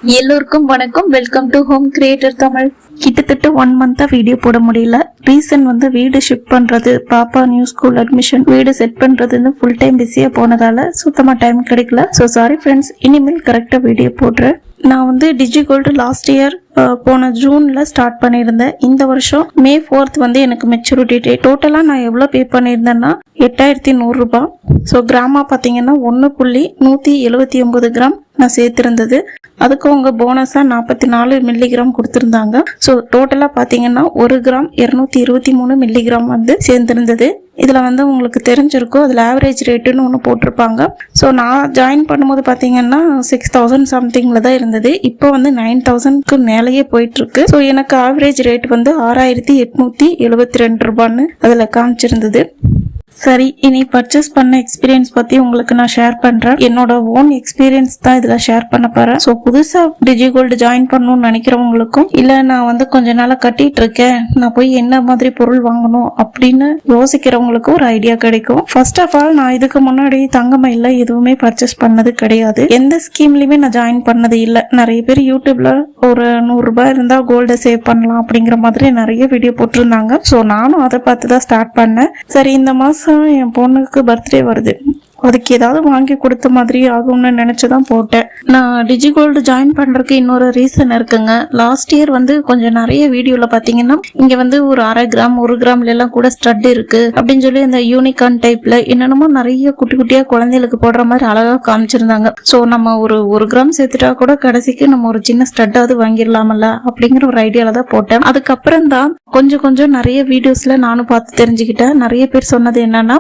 எல்லோருக்கும் வணக்கம். Welcome to home creator Tamil. கிட்டத்தட்ட 1 மந்த்தா வீடியோ போட முடியல. ரீசன் வந்து வீடு ஷிஃப்ட் பண்றது, பாப்பா நியூ ஸ்கூல் அட்மிஷன், வீடு செட் பண்றதுன்னு ஃபுல் டைம் பிஸியா போனதால சுத்தமா டைம் கிடைக்கல. ஸோ சாரி ஃப்ரெண்ட்ஸ், இனிமேல் கரெக்டா வீடியோ போடுறேன். நான் வந்து டிஜிகோல்டு லாஸ்ட் இயர் போன ஜூன்ல ஸ்டார்ட் பண்ணியிருந்தேன். இந்த வருஷம் May 4th வந்து எனக்கு மெச்சூரிட்டி டேட். டோட்டலா நான் எவ்வளவு பே பண்ணியிருந்தேன்னா 8100 ரூபாய். ஸோ கிராமா பாத்தீங்கன்னா 1.179 கிராம் நான் சேர்த்திருந்தது. அதுக்கு உங்க போனஸா 44 மில்லிகிராம் கொடுத்திருந்தாங்க. ஸோ டோட்டலா பாத்தீங்கன்னா 1 கிராம் 223 மில்லிகிராம் வந்து சேர்ந்திருந்தது. இதுல வந்து உங்களுக்கு தெரிஞ்சிருக்கும், அதுல ஆவரேஜ் ரேட்டுன்னு ஒன்று போட்டிருப்பாங்க. ஸோ நான் ஜாயின் பண்ணும்போது பாத்தீங்கன்னா 6000 சம்திங்ல தான் இருந்தது. இப்போ வந்து 9000க்கு மேலேயே போயிட்டு இருக்கு. ஸோ எனக்கு ஆவரேஜ் ரேட் வந்து 6872 ரூபான்னு அதுல காமிச்சிருந்தது. சரி, இனி பர்ச்சேஸ் பண்ண எக்ஸ்பீரியன்ஸ் பத்தி உங்களுக்கு நான் ஷேர் பண்றேன். என்னோட ஓன் எக்ஸ்பீரியன்ஸ் தான் இதுல ஷேர் பண்ண போறேன். ஸோ புதுசா டிஜிகோல்டு ஜாயின் பண்ணணும்னு நினைக்கிறவங்களுக்கும், இல்ல நான் வந்து கொஞ்ச நாளா கட்டிட்டு இருக்கேன், நான் போய் என்ன மாதிரி பொருள் வாங்கணும் அப்படின்னு யோசிக்கிறவங்களுக்கும் ஒரு ஐடியா கிடைக்கும். ஃபர்ஸ்ட் ஆஃப் ஆல், நான் இதுக்கு முன்னாடி தங்கமயில எதுவுமே பர்ச்சேஸ் பண்ணது கிடையாது. எந்த ஸ்கீம்லயுமே நான் ஜாயின் பண்ணது இல்லை. நிறைய பேர் யூடியூப்ல ஒரு 100 ரூபாய் இருந்தா கோல்ட சேவ் பண்ணலாம் அப்படிங்கிற மாதிரி நிறைய வீடியோ போட்டிருந்தாங்க. ஸோ நானும் அதை பார்த்து தான் ஸ்டார்ட் பண்ணேன். சரி, இந்த மாசம் என் பொண்ணுக்கு பர்த்டே வருது, அதுக்கு ஏதாவது வாங்கி கொடுத்த மாதிரி ஆகும்னு நினைச்சுதான் போட்டேன். நான் டிஜிகோல்டு ஜாயின் பண்றதுக்கு இன்னொரு ரீசன் இருக்குங்க. லாஸ்ட் இயர் வந்து கொஞ்சம் நிறைய வீடியோல பாத்தீங்கன்னா இங்க வந்து ஒரு 1/2 கிராம் 1 கிராம்ல எல்லாம் கூட ஸ்டட் இருக்கு அப்படின்னு சொல்லி இந்த யூனிகார்ன் டைப்ல என்னென்னமோ நிறைய குட்டி குட்டியா குழந்தைகளுக்கு போடுற மாதிரி அழகா காமிச்சிருந்தாங்க. சோ நம்ம ஒரு 1 கிராம் சேர்த்துட்டா கூட கடைசிக்கு நம்ம ஒரு சின்ன ஸ்டட்டாவது வாங்கிடலாமல்ல அப்படிங்கிற ஒரு ஐடியால தான் போட்டேன். அதுக்கப்புறம் தான் கொஞ்சம் கொஞ்சம் நிறைய வீடியோஸ்ல நானும் பார்த்து தெரிஞ்சுக்கிட்டேன். நிறைய பேர் சொன்னது என்னன்னா,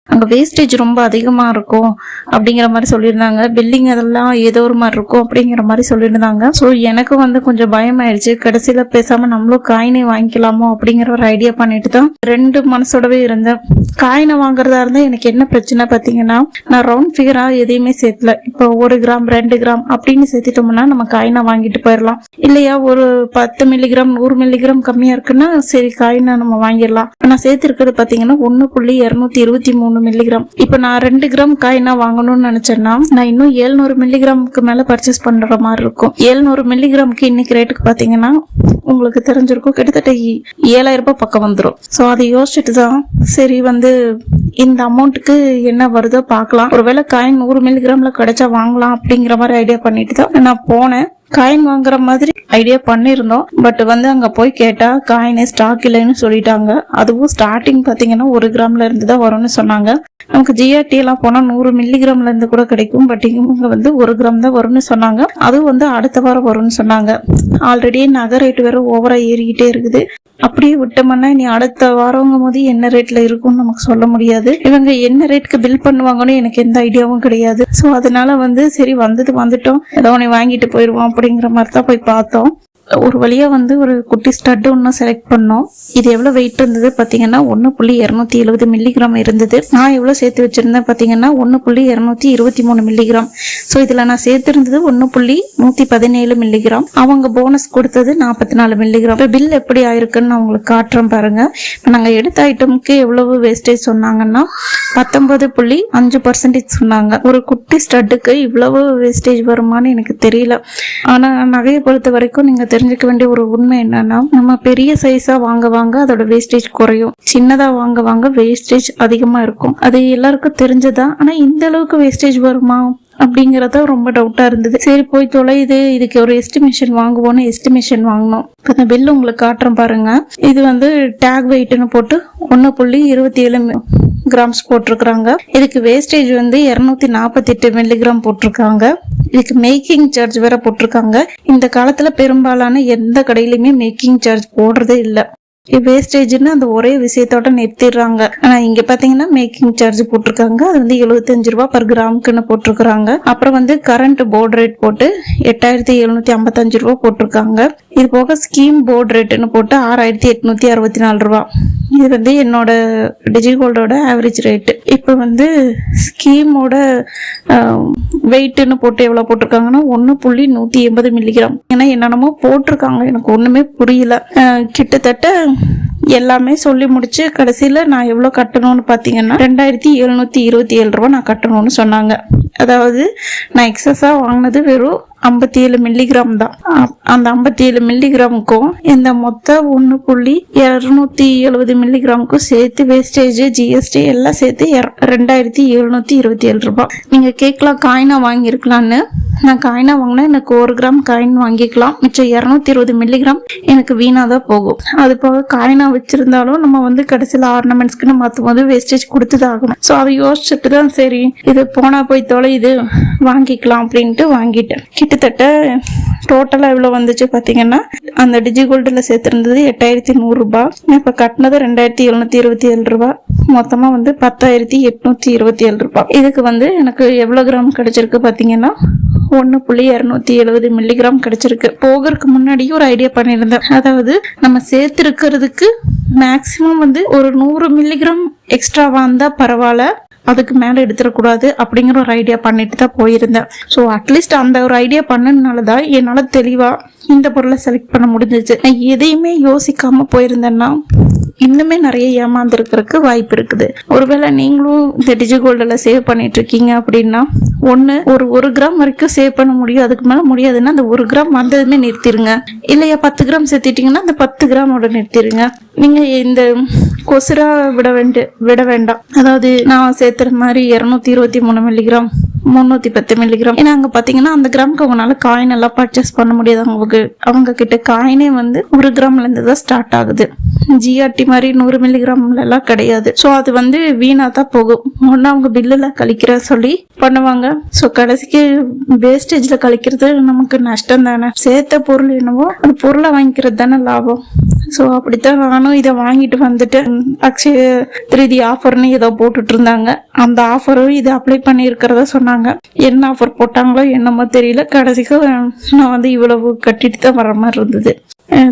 அங்க வேஸ்டேஜ் ரொம்ப அதிகமா இருக்கும் அப்படிங்கிற மாதிரி சொல்லியிருந்தாங்க. பில்லிங் அதெல்லாம் ஏதோ ஒரு மாதிரி இருக்கும் அப்படிங்கிற மாதிரி சொல்லியிருந்தாங்க. ஸோ எனக்கு வந்து கொஞ்சம் பயம் ஆயிடுச்சு. கடைசியில பேசாம நம்மளும் காயினை வாங்கிக்கலாமோ அப்படிங்கிற ஒரு ஐடியா பண்ணிட்டு தான் 2 மனசோடவே இருந்தேன். காயினை வாங்குறதா இருந்தா எனக்கு என்ன பிரச்சனை பாத்தீங்கன்னா, நான் ரவுண்ட் ஃபிகரா எதையுமே சேர்த்துல. இப்போ 1 கிராம் 2 கிராம் அப்படின்னு சேர்த்துட்டோம்னா நம்ம காயினை வாங்கிட்டு போயிடலாம். இல்லையா, ஒரு 10 மில்லிகிராம் 100 மில்லிகிராம் கம்மியா இருக்குன்னா சரி காயினை நம்ம வாங்கிடலாம். நான் சேர்த்திருக்கிறது பாத்தீங்கன்னா 1.223 மில்லிகிராம். இப்ப நான் 2 கிராம் காயினா வாங்கணும்னு நினைச்சேன்னா நான் இன்னும் 700 மில்லிகிராமுக்கு மேல பர்ச்சேஸ் பண்ற மாதிரி இருக்கும். 700 மில்லிகிராமுக்கு இன்னைக்கு ரேட்டுக்கு பாத்தீங்கன்னா உங்களுக்கு தெரிஞ்சிருக்கும், கிட்டத்தட்ட 7000 ரூபாய் பக்கம் வந்துடும். சோ அதை யோசிச்சுட்டு தான் சரி வந்து இந்த அமௌண்ட்டுக்கு என்ன வருதோ பாக்கலாம், ஒருவேளை காயின் 100 மில்லிகிராம்ல கிடைச்சா வாங்கலாம் அப்படிங்கிற மாதிரி ஐடியா பண்ணிட்டு தான் நான் போனேன். காயின் வாங்குற மாதிரி ஐடியா பண்ணிருந்தோம். பட் வந்து அங்க போய் கேட்டா காயினே ஸ்டாக் இல்லைன்னு சொல்லிட்டாங்க. அதுவும் ஸ்டார்டிங் பாத்தீங்கன்னா 1 கிராம்ல இருந்து தான் வரும்னு சொன்னாங்க. நமக்கு ஜிஆர்டி எல்லாம் போனா 100 மில்லிகிராம்ல இருந்து கூட கிடைக்கும். பட் இவங்க வந்து 1 கிராம் தான் வரும்னு சொன்னாங்க. அதுவும் வந்து அடுத்த வாரம் வரும்னு சொன்னாங்க. ஆல்ரெடி நகை ரேட் வேற ஓவரா ஏறிக்கிட்டே இருக்குது. அப்படியே விட்டோம்னா நீ அடுத்த வாரங்கும் போது என்ன ரேட்ல இருக்கும்னு நமக்கு சொல்ல முடியாது. இவங்க என்ன ரேட்டுக்கு பில் பண்ணுவாங்கன்னு எனக்கு எந்த ஐடியாவும் கிடையாது. சோ அதனால வந்து சரி வந்துட்டோம், ஏதோ ஒண்ணு வாங்கிட்டு போயிருவோம் அப்படிங்கிற மாதிரி தான் போய் பார்த்தோம். ஒரு வழியா வந்து ஒரு குட்டி ஸ்டட் ஒன்னு செலக்ட் பண்ணோம். இது எவ்வளவு வெயிட் இருந்தது பாத்தீங்கன்னா 1.270 மில்லிகிராம் இருந்தது. நான் எவ்வளவு சேர்த்து வச்சிருந்தேன் பாத்தீங்கன்னா 1.223 மில்லிகிராம். சோ இதுல நான் சேர்த்திருந்தது 1.117 மில்லிகிராம். அவங்க போனஸ் கொடுத்தது 44 மில்லிகிராம். பில் எப்படி ஆயிருக்குன்னு நான் உங்களுக்கு காட்டுறேன் பாருங்க. நாங்க எடுத்த ஐட்டமுக்கு எவ்வளவு வேஸ்டேஜ் சொன்னாங்கன்னா 19.5% சொன்னாங்க. ஒரு குட்டி ஸ்டட்டுக்கு இவ்வளவு வேஸ்டேஜ் வருமானு எனக்கு தெரியல. ஆனா நகையை பொறுத்த வரைக்கும் நீங்க தெரிஞ்சுக்க வேண்டிய ஒரு உண்மை என்னன்னா, நம்ம பெரிய சைஸா வாங்க அதோட வேஸ்டேஜ் குறையும், சின்னதா வாங்க வேஸ்டேஜ் அதிகமா இருக்கும். அது எல்லாருக்கும் தெரிஞ்சதா. ஆனா இந்த அளவுக்கு வேஸ்டேஜ் வருமா அப்படிங்கறத ரொம்ப டவுட்டா இருந்தது. சரி போய் தொலைது, இதுக்கு ஒரு எஸ்டிமேஷன் வாங்குவோம்னு எஸ்டிமேஷன் வாங்கினோம். இந்த பில் உங்களுக்கு காட்டுறேன் பாருங்க. இது வந்து டேக் வெயிட்னு போட்டு 1.27 கிராம்ஸ் போட்டிருக்காங்க. இதுக்கு வேஸ்டேஜ் வந்து 248 மில்லிகிராம் போட்டிருக்காங்க. இதுக்கு மேக்கிங் சார்ஜ் வேற போட்டிருக்காங்க. இந்த காலத்துல பெரும்பாலான எந்த கடையிலுமே மேக்கிங் சார்ஜ் போடுறதே இல்ல. வேஸ்டேஜ்னு அந்த ஒரே விஷயத்தோட நிறுத்திடுறாங்க. ஆனா இங்க பாத்தீங்கன்னா மேக்கிங் சார்ஜ் போட்டிருக்காங்க. அது வந்து 75 ரூபாய் பர் கிராமுக்குன்னு போட்டிருக்காங்க. அப்புறம் வந்து கரண்ட் போர்டு ரேட் போட்டு 8755 ரூபாய் போட்டிருக்காங்க. இது போக ஸ்கீம் போர்டு ரேட்னு போட்டு 6864 ரூபாய். இது வந்து என்னோட டிஜிகோல்டோட ஆவரேஜ் ரேட். இப்ப வந்து ஸ்கீமோட வெயிட்னு போட்டு எவ்வளவு போட்டிருக்காங்கன்னா 1.180 மில்லிகிராம். பார்த்தீங்கன்னா என்னென்னமோ போட்டிருக்காங்க, எனக்கு ஒன்றுமே புரியல. கிட்டத்தட்ட எல்லாமே சொல்லி முடிச்சு கடைசியில் நான் எவ்வளோ கட்டணும்னு பார்த்தீங்கன்னா 2727 ரூபா நான் கட்டணும்னு சொன்னாங்க. அதாவது நான் எக்ஸஸாக வாங்கினது வெறும் 57 மில்லிகிராம் தான். அந்த 57 மில்லிகிராமுக்கும் இந்த மொத்த 1.270 மில்லிகிராமுக்கும் சேர்த்து வேஸ்டேஜ் ஜிஎஸ்டி எல்லாம் சேர்த்து 2727 ரூபாய். நீங்க கேட்கலாம் காயினா வாங்கியிருக்கலான்னு. நான் காயினா வாங்கினா எனக்கு 1 கிராம் காயின் வாங்கிக்கலாம், மிச்சம் 220 மில்லிகிராம் எனக்கு வீணாதான் போகும். அது போக காயினா வச்சிருந்தாலும் நம்ம கடைசியில் ஆர்னமெண்ட்ஸ்க்குன்னு மாற்றும் போது வேஸ்டேஜ் கொடுத்துதான் ஆகணும். ஸோ அதை யோசிச்சுட்டு தான் சரி இது போனா போய் தொலை இது வாங்கிக்கலாம் அப்படின்ட்டு வாங்கிட்டேன். கிட்டத்தட்ட டோட்டலா எவ்வளவு வந்துச்சு பாத்தீங்கன்னா அந்த டிஜிகோல்டுல சேர்த்திருந்தது 8100 ரூபாய். இப்ப கட்டினது 2727 ரூபாய். மொத்தமா 10827 ரூபாய். இதுக்கு எனக்கு எவ்வளவு கிராம் கிடைச்சிருக்கு பாத்தீங்கன்னா 1.270 மில்லிகிராம் கிடைச்சிருக்கு. போகிறதுக்கு முன்னாடியும் ஒரு ஐடியா பண்ணியிருந்தேன். அதாவது நம்ம சேர்த்திருக்கிறதுக்கு மேக்சிமம் ஒரு 100 மில்லிகிராம் எக்ஸ்ட்ரா வந்தா பரவாயில்ல, அதுக்கு மேல எடுத்துடக்கூடாது அப்படிங்கிற ஒரு ஐடியா பண்ணிட்டு தான் போயிருந்தேன். ஸோ அட்லீஸ்ட் அந்த ஒரு ஐடியா பண்ணதுனாலதான் என்னால தெளிவா இந்த பொருளை செலக்ட் பண்ண முடிஞ்சிச்சு. நான் எதையுமே யோசிக்காம போயிருந்தேன்னா இன்னுமே நிறைய ஏமாந்துருக்கிறதுக்கு வாய்ப்பு இருக்குது. ஒருவேளை நீங்களும் இந்த டிஜிகோல்டில் சேவ் பண்ணிட்டு இருக்கீங்க அப்படின்னா ஒரு கிராம் வரைக்கும் சேவ் பண்ண முடியும், அதுக்கு மேல முடியாதுன்னா அந்த 1 கிராம் வந்ததுமே நிறுத்திடுங்க. இல்லையா 10 கிராம் சேர்த்திட்டீங்கன்னா அந்த 10 கிராமோட நிறுத்திடுங்க. நீங்க இந்த கொசுரா விட வேண்டாம். அதாவது நான் சேர்த்துற மாதிரி 223 மில்லிகிராம் 310 மில்லிகிராம். ஏன்னா அங்க பாத்தீங்கன்னா அந்த கிராமுக்கு அவங்களால காயின் எல்லாம் பர்ச்சேஸ் பண்ண முடியாது. அவங்க கிட்ட காயினே 1 கிராம்ல இருந்து தான் ஸ்டார்ட் ஆகுது. ஜிஆர்டி மாதிரி 100 மில்லிகிராம்ல எல்லாம் கிடையாது. ஸோ அது வீணா தான் போகும். ஒன்னு அவங்க பில்லுல கழிக்கிற சொல்லி பண்ணுவாங்க. ஸோ கடைசிக்கு வேஸ்டேஜ்ல கழிக்கிறது நமக்கு நஷ்டம் தானே. சேர்த்த பொருள் என்னவோ அந்த பொருளை வாங்கிக்கிறது தானே லாபம். ஸோ அப்படித்தான் நானும் இதை வாங்கிட்டு வந்துட்டேன். அக்ஷய திருதி ஆஃபர்னு ஏதோ போட்டுட்டு இருந்தாங்க. அந்த ஆஃபரும் இதை அப்ளை பண்ணி இருக்கிறதா சொன்னாங்க. என்ன ஆஃபர் போட்டாங்களோ என்னமோ தெரியல. கடைசிக்கு நான் இவ்வளவு கட்டிட்டு தான் வர மாதிரி இருந்தது.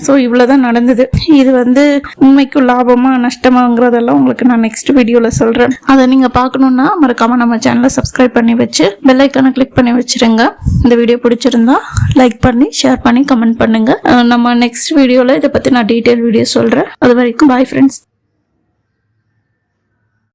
ஸோ இவ்வளவுதான் நடந்தது. இது உண்மைக்கும் லாபமா நஷ்டமாங்கிறதெல்லாம் உங்களுக்கு நான் நெக்ஸ்ட் வீடியோல சொல்றேன். அதை நீங்க பார்க்கணும்னா மறக்காம நம்ம சேனலை சப்ஸ்கிரைப் பண்ணி வச்சு பெல் ஐக்கானை கிளிக் பண்ணி வச்சிருங்க. இந்த வீடியோ பிடிச்சிருந்தா லைக் பண்ணி ஷேர் பண்ணி கமெண்ட் பண்ணுங்க. நம்ம நெக்ஸ்ட் வீடியோல இதை பத்தி நான் டீடைல் வீடியோ சொல்றேன். அது வரைக்கும் பாய் ஃப்ரெண்ட்ஸ்.